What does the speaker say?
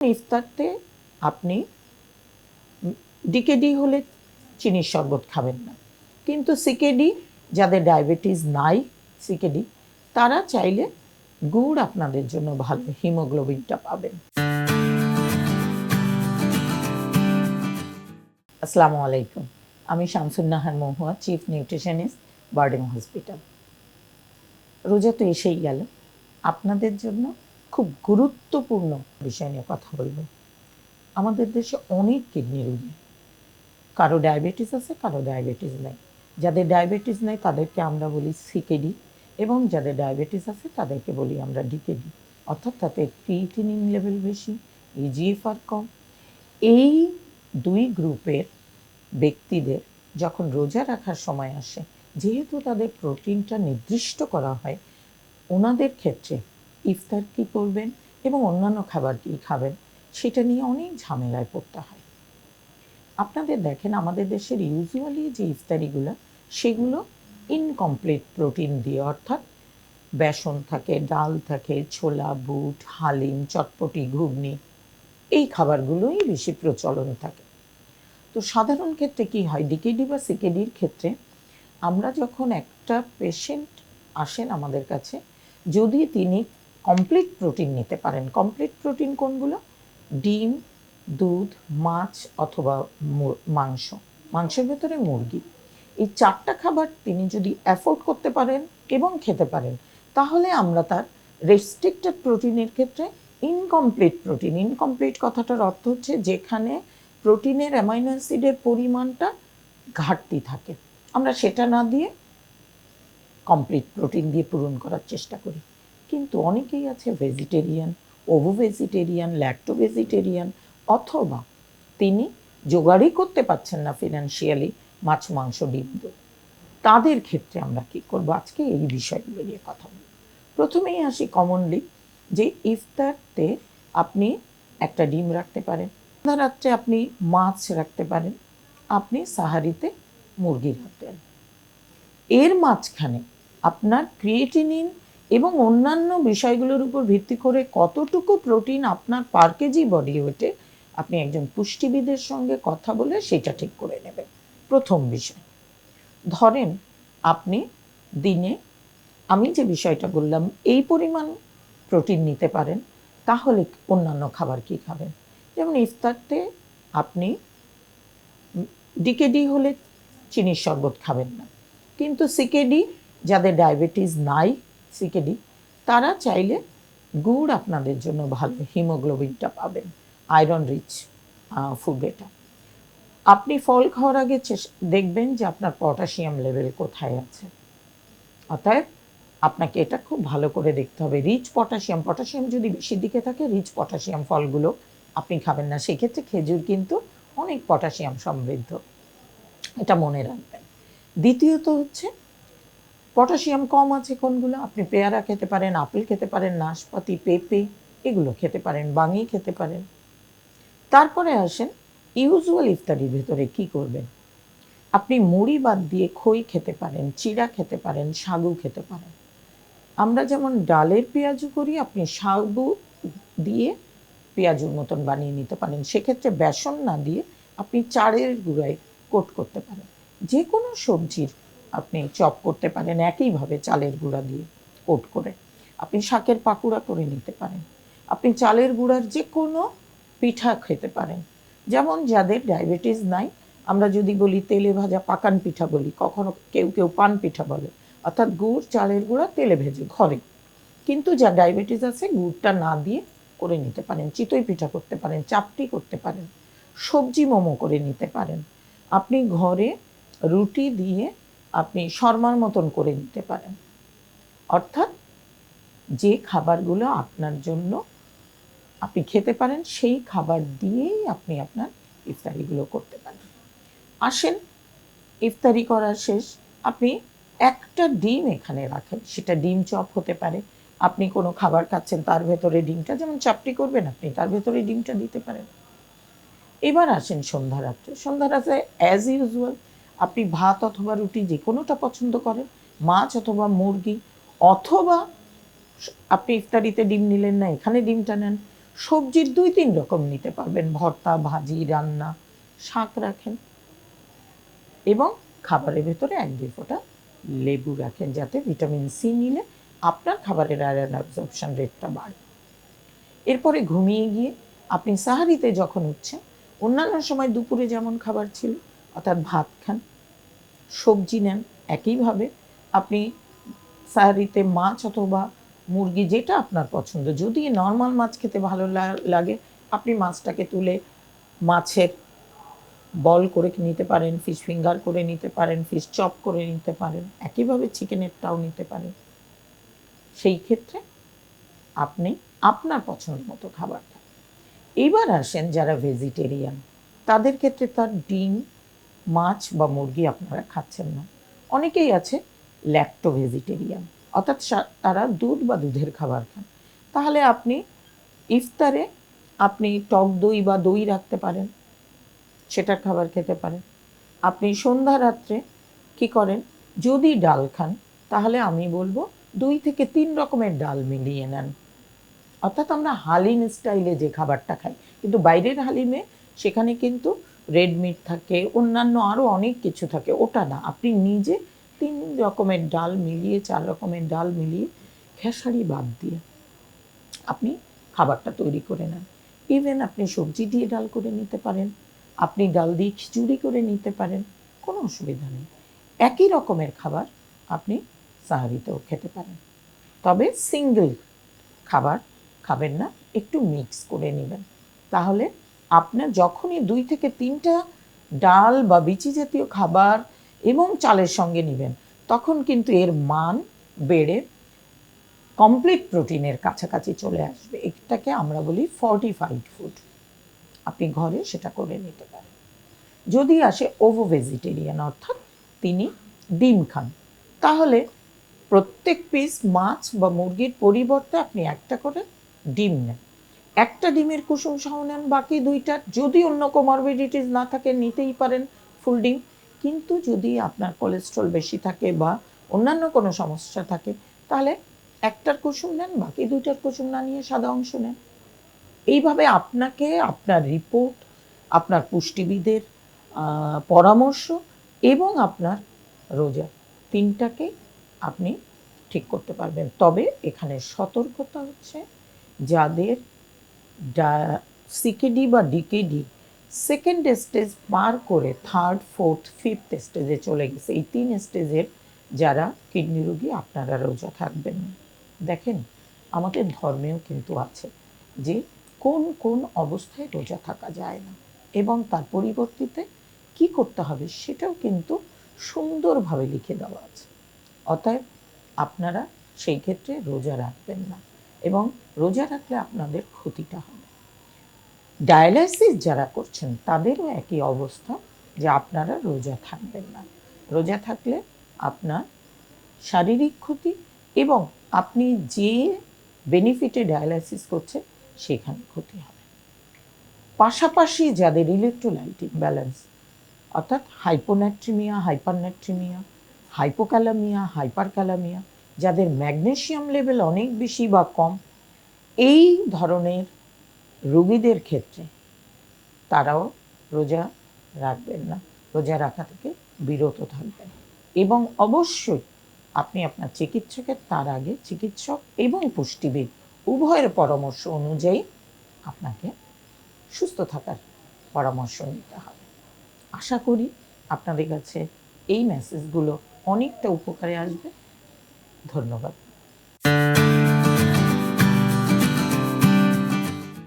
ইফতারতে আপনি ডিকেডি হলে চিনির শরবত খাবেন না, কিন্তু সিকেডি যাদের ডায়াবেটিস নাই, সিকেডি তারা চাইলে গুড় আপনাদের জন্য ভালো, হিমোগ্লোবিনটা পাবেন। আসসালামু আলাইকুম, আমি শামসুন নাহার মহুয়া, চিফ নিউট্রিশনিস্ট, বার্ডিং হসপিটাল। রোজা তো এসেই গেল, আপনাদের জন্য খুব গুরুত্বপূর্ণ বিষয় নিয়ে কথা বলবো। আমাদের দেশে অনেক কিডনি রোগী, কারো ডায়াবেটিস আছে, কারো ডায়াবেটিস নেই। যাদের ডায়াবেটিস নেই তাদেরকে আমরা বলি সিকেডি, এবং যাদের ডায়াবেটিস আছে তাদেরকে বলি আমরা ডিকেডি, অর্থাৎ তাতে ক্রিয়েটিনিন লেভেল বেশি, ইজিএফআর কম। এই দুই গ্রুপের ব্যক্তিদের যখন রোজা রাখার সময় আসে, যেহেতু তাদের প্রোটিনটা নির্দিষ্ট করা হয়, ওনাদের ক্ষেত্রে ইফতার কী করবেন এবং অন্যান্য খাবার কী খাবেন সেটা নিয়ে অনেক ঝামেলায় পড়তে হয়। আপনাদের দেখেন আমাদের দেশের ইউজুয়ালি যে ইফতারিগুলো, সেগুলো ইনকমপ্লিট প্রোটিন দিয়ে, অর্থাৎ বেসন থাকে, ডাল থাকে, ছোলা, বুট, হালিম, চটপটি, ঘুগনি, এই খাবারগুলোই বেশি প্রচলন থাকে। তো সাধারণ ক্ষেত্রে কি হয়, ডিকেডি বা সিকেডির ক্ষেত্রে আমরা যখন একটা পেশেন্ট আসেন আমাদের কাছে, যদি তিনি কমপ্লিট প্রোটিন নিতে পারেন, কমপ্লিট প্রোটিন কোনগুলো? ডিম, দুধ, মাছ অথবা মাংস, মাংসের ভেতরে মুরগি, এই চারটা খাবার তিনি যদি অ্যাফোর্ড করতে পারেন এবং খেতে পারেন, তাহলে আমরা তার রেস্ট্রিক্টেড প্রোটিনের ক্ষেত্রে ইনকমপ্লিট প্রোটিন, ইনকমপ্লিট কথাটার অর্থ হচ্ছে যেখানে প্রোটিনের অ্যামাইনো অ্যাসিডের পরিমাণটা ঘাটতি থাকে, আমরা সেটা না দিয়ে কমপ্লিট প্রোটিন দিয়ে পূরণ করার চেষ্টা করি। কিন্তু অনেকেই আছে ভেজিটেরিয়ান, ওভো ভেজিটেরিয়ান, ল্যাক্টো ভেজিটেরিয়ান, অথবা তিনি জোগাড়ই করতে পারছেন না ফিনান্সিয়ালি মাছ, মাংস, ডিম, দুধ। তাদের ক্ষেত্রে আমরা কী করবো, আজকে এই বিষয়গুলো নিয়ে কথা বলব। প্রথমেই আসি কমনলি, যে ইফতারতে আপনি একটা ডিম রাখতে পারেন, রাত্রে আপনি মাছ রাখতে পারেন, আপনি সাহারিতে মুরগি রাখবেন। এর মাঝখানে আপনার ক্রিয়েটিনিন এবং অন্যান্য বিষয়গুলোর উপর ভিত্তি করে কতটুকু প্রোটিন আপনার পার কেজি বডি ওয়েটে, আপনি একজন পুষ্টিবিদের সঙ্গে কথা বলে সেটা ঠিক করে নেবেন। প্রথম বিষয়, ধরেন আপনি দিনে, আমি যে বিষয়টা বললাম, এই পরিমাণ প্রোটিন নিতে পারেন, তাহলে অন্যান্য খাবার কি খাবেন? যেমন ইফতারতে আপনি ডিকেডি হলে চিনির শরবত খাবেন না, কিন্তু সিকেডি যাদের ডায়াবেটিস নাই, সিকেডি তারা চাইলে গুড় আপনাদের জন্য ভালো, হিমোগ্লোবিনটা পাবেন, আয়রন রিচ ফুড এটা। আপনি ফল খাওয়ার আগে দেখবেন যে আপনার পটাশিয়াম লেভেল কোথায় আছে, অতএব আপনাকে এটা খুব ভালো করে দেখতে হবে। রিচ পটাশিয়াম, পটাশিয়াম যদি বেশি দিকে থাকে, রিচ পটাশিয়াম ফলগুলো আপনি খাবেন না। সেক্ষেত্রে খেজুর কিন্তু অনেক পটাশিয়াম সমৃদ্ধ, এটা মনে রাখবেন। দ্বিতীয়ত হচ্ছে পটাশিয়াম কম আছে কোনগুলো, আপনি পেয়ারা খেতে পারেন, আপেল খেতে পারেন, নাশপাতি, পেঁপে এগুলো খেতে পারেন, বাঙি খেতে পারেন। তারপরে আসেন ইউজুয়াল ইফতারির ভেতরে কি করবেন। আপনি মুড়ি বাদ দিয়ে খই খেতে পারেন, চিড়া খেতে পারেন, সাগু খেতে পারেন। আমরা যেমন ডালের পেঁয়াজু করি, আপনি সাগু দিয়ে পেঁয়াজুর মতন বানিয়ে নিতে পারেন। সেক্ষেত্রে বেসন না দিয়ে আপনি চালের গুঁড়ায় কোট করতে পারেন। যে কোনো সবজির আপনি চপ করতে পারেন একইভাবে চালের গুঁড়া দিয়ে কোট করে। আপনি শাকের পাকুড়া করে নিতে পারেন। আপনি চালের গুঁড়ার যে কোনো পিঠা খেতে পারেন। যেমন যাদের ডায়াবেটিস নাই, আমরা যদি বলি তেলে ভাজা পাকান পিঠা বলি, কখনো কেউ কেউ পান পিঠা বলে, অর্থাৎ গুড়, চালের গুঁড়া তেলে ভেজে ঘরে। কিন্তু যা ডায়াবেটিস আছে গুড়টা না দিয়ে করে নিতে পারেন। চিতই পিঠা করতে পারেন, চাপটি করতে পারেন, সবজি মোমো করে নিতে পারেন। আপনি ঘরে রুটি দিয়ে আপনি শর্মার মতন করে নিতে পারেন। অর্থাৎ যে খাবারগুলো আপনার জন্য আপনি খেতে পারেন, সেই খাবার দিয়েই আপনি আপনার ইফতারিগুলো করতে পারেন। আসেন, ইফতারি করার শেষ, আপনি একটা ডিম এখানে রাখেন, সেটা ডিম চপ হতে পারে। আপনি কোনো খাবার খাচ্ছেন, তার ভেতরে ডিমটা, যেমন চাপটি করবেন আপনি তার ভেতরে ডিমটা দিতে পারেন। এবার আসেন সন্ধ্যা রাত্রে, সন্ধ্যা রাত্রে অ্যাজ ইউজুয়াল আপনি ভাত অথবা রুটি যে কোনোটা পছন্দ করেন, মাছ অথবা মুরগি, অথবা আপনি ইফতারিতে ডিম নিলেন না, এখানে ডিমটা নেন, সবজির 2-3 রকম নিতে পারবেন, ভর্তা, ভাজি, রান্না, শাক রাখেন এবং খাবারের ভেতরে 1-2 ফোঁটা লেবু রাখেন, যাতে ভিটামিন সি নিলে আপনার খাবারের আয়রন অ্যাবজর্পশন রেটটা বাড়ে। এরপরে ঘুমিয়ে গিয়ে আপনি সাহারিতে যখন উঠছেন, অন্যান্য সময় দুপুরে যেমন খাবার ছিল অর্থাৎ ভাত খান, সবজি নেন, একইভাবে আপনি সাহারিতে মাছ অথবা মুরগি যেটা আপনার পছন্দ, যদি নর্মাল মাছ খেতে ভালো লাগে আপনি মাছটাকে তুলে মাছের বল করে নিতে পারেন, ফিশ ফিঙ্গার করে নিতে পারেন, ফিশ চপ করে নিতে পারেন, একইভাবে চিকেনেরটাও নিতে পারেন। সেই ক্ষেত্রে আপনি আপনার পছন্দ মতো খাবার খান। এইবার আসেন যারা ভেজিটেরিয়ান, তাদের ক্ষেত্রে তার ডিম, মাছ বা মুরগি আপনারা খাচ্ছেন না। অনেকেই আছে ল্যাক্টো ভেজিটেরিয়ান, অর্থাৎ তারা দুধ বা দুধের খাবার খান। তাহলে আপনি ইফতারে আপনি টক দই বা দই রাখতে পারেন, সেটার খাবার খেতে পারেন। আপনি সন্ধ্যা রাত্রে কি করেন, যদি ডাল খান তাহলে আমি বলবো 2 থেকে 3 রকমের ডাল মিলিয়ে নেন। অর্থাৎ আমরা হালিম স্টাইলে যে খাবারটা খাই, কিন্তু বাইরের হালিমে সেখানে কিন্তু রেড মিট থাকে, অন্যান্য আরও অনেক কিছু থাকে, ওটা না। আপনি নিজে 3 রকমের ডাল মিলিয়ে, 4 রকমের ডাল মিলিয়ে, খেসারি বাদ দিয়ে আপনি খাবারটা তৈরি করে নেন। ইভেন আপনি সবজি দিয়ে ডাল করে নিতে পারেন, আপনি ডাল দিয়ে খিচুড়ি করে নিতে পারেন, কোনো অসুবিধা নেই। একই রকমের খাবার আপনি সাহারিতেও খেতে পারেন, তবে সিঙ্গেল খাবার খাবেন না, একটু মিক্স করে নেবেন। তাহলে আপনার যখনই 2 থেকে 3টা ডাল বা বিচি জাতীয় খাবার এবং চালের সঙ্গে নেবেন, তখন কিন্তু এর মান বেড়ে কমপ্লিট প্রোটিনের কাছাকাছি চলে আসবে। এটাকে আমরা বলি ফর্টিফাইড ফুড। আপনি ঘরে সেটা করে নিতে পারেন। যদি আসে ওভো ভেজিটেরিয়ান, অর্থাৎ তিনি ডিম খান, তাহলে প্রত্যেক পিস মাছ বা মুরগির পরিবর্তে আপনি একটা করে ডিম নেন। একটা ডিমের কুসুম সহ নেন, বাকি 2টা যদি অন্য কোমরবিডিটিস না থাকে নিতেই পারেন ফুল ডিম। কিন্তু যদি আপনার কোলেস্ট্রল বেশি থাকে বা অন্যান্য কোনো সমস্যা থাকে, তাহলে একটার কুসুম নেন, বাকি 2টার কুসুম না নিয়ে সাদা অংশ নেন। এইভাবে আপনাকে আপনার রিপোর্ট, আপনার পুষ্টিবিদের পরামর্শ এবং আপনার রোজা, 3টাকে আপনি ঠিক করতে পারবেন। তবে এখানে সতর্কতা হচ্ছে, যাদের সিকেডি বা ডিকেডি সেকেন্ড স্টেজ পার করে 3rd, 4th, 5th স্টেজে চলে গেছে, এই 3 স্টেজের যারা কিডনি রোগী, আপনারা রোজা থাকবেন না। দেখেন, আমাদের ধর্মেও কিন্তু আছে যে কোন কোন অবস্থায় রোজা থাকা যায় না এবং তার পরিবর্তিতে কি করতে হবে সেটাও কিন্তু সুন্দরভাবে লিখে দেওয়া আছে। অতএব আপনারা সেই ক্ষেত্রে রোজা রাখবেন না, এবং রোজা রাখলে আপনাদের ক্ষতিটা হবে। ডায়ালাইসিস যারা করছেন তাদেরও একই অবস্থা, যে আপনারা রোজা থাকবেন না। রোজা থাকলে আপনার শারীরিক ক্ষতি এবং আপনি যে বেনিফিটে ডায়ালাইসিস করছেন সেখানে ক্ষতি হবে। পাশাপাশি যাদের ইলেকট্রোলাইট ইমব্যালেন্স, অর্থাৎ হাইপোনাট্রিমিয়া, হাইপারনাট্রিমিয়া, হাইপোক্যালামিয়া, হাইপারক্যালামিয়া, যাদের ম্যাগনেসিয়াম লেভেল অনেক বেশি বা কম, এই ধরনের রোগীদের ক্ষেত্রে তারাও রোজা রাখবেন না, রোজা রাখা থেকে বিরত থাকবেন। এবং অবশ্যই আপনি আপনার চিকিৎসকের, তার আগে চিকিৎসক এবং পুষ্টিবিদ উভয়ের পরামর্শ অনুযায়ী আপনাকে সুস্থ থাকার পরামর্শ নিতে হবে। আশা করি আপনাদের কাছে এই মেসেজগুলো অনেকটা উপকারে আসবে। ধন্যবাদ।